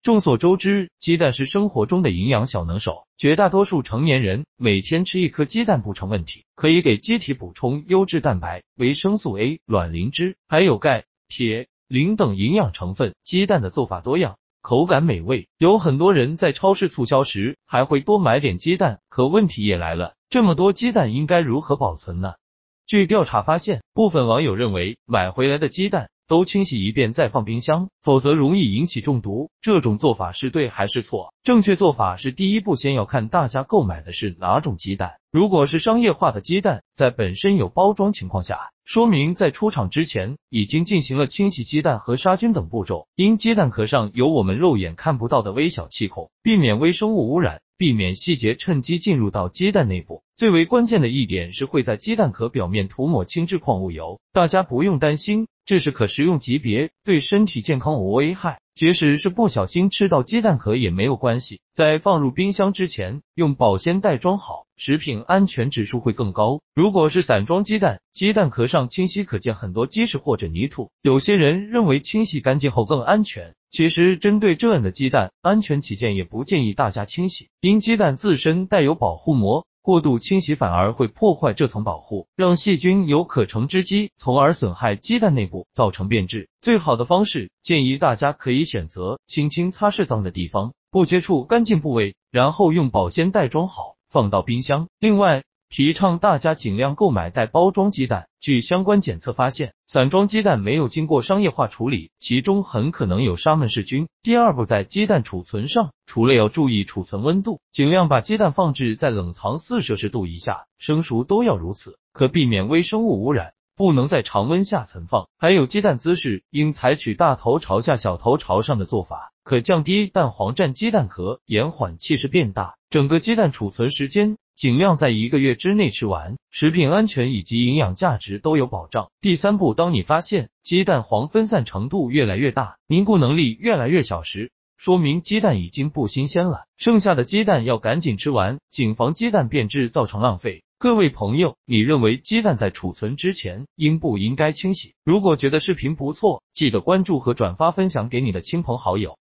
众所周知，鸡蛋是生活中的营养小能手，绝大多数成年人每天吃一颗鸡蛋不成问题，可以给机体补充优质蛋白、维生素 A、卵磷脂，还有钙、铁、磷等营养成分。鸡蛋的做法多样，口感美味，有很多人在超市促销时还会多买点鸡蛋，可问题也来了，这么多鸡蛋应该如何保存呢？据调查发现，部分网友认为买回来的鸡蛋都清洗一遍再放冰箱，否则容易引起中毒。这种做法是对还是错？正确做法是第一步先要看大家购买的是哪种鸡蛋。如果是商业化的鸡蛋，在本身有包装情况下，说明在出厂之前已经进行了清洗鸡蛋和杀菌等步骤。因鸡蛋壳上有我们肉眼看不到的微小气孔，避免微生物污染，避免细节趁机进入到鸡蛋内部。最为关键的一点是会在鸡蛋壳表面涂抹轻质矿物油，大家不用担心，这是可食用级别，对身体健康无危害。即使是不小心吃到鸡蛋壳也没有关系，在放入冰箱之前用保鲜袋装好，食品安全指数会更高。如果是散装鸡蛋，鸡蛋壳上清晰可见很多鸡屎或者泥土，有些人认为清洗干净后更安全，其实针对这样的鸡蛋，安全起见也不建议大家清洗，因鸡蛋自身带有保护膜，过度清洗反而会破坏这层保护，让细菌有可乘之机，从而损害鸡蛋内部，造成变质。最好的方式，建议大家可以选择轻轻擦拭脏的地方，不接触干净部位，然后用保鲜袋装好，放到冰箱。另外，提倡大家尽量购买带包装鸡蛋。据相关检测发现，散装鸡蛋没有经过商业化处理，其中很可能有沙门氏菌。第二步，在鸡蛋储存上，除了要注意储存温度，尽量把鸡蛋放置在冷藏4摄氏度以下，生熟都要如此，可避免微生物污染。不能在常温下存放。还有鸡蛋姿势，应采取大头朝下小头朝上的做法，可降低蛋黄占鸡蛋壳，延缓气势变大。整个鸡蛋储存时间尽量在1个月之内吃完，食品安全以及营养价值都有保障。第3步，当你发现鸡蛋黄分散程度越来越大，凝固能力越来越小时，说明鸡蛋已经不新鲜了，剩下的鸡蛋要赶紧吃完，谨防鸡蛋变质造成浪费。各位朋友，你认为鸡蛋在储存之前应不应该清洗？如果觉得视频不错，记得关注和转发分享给你的亲朋好友。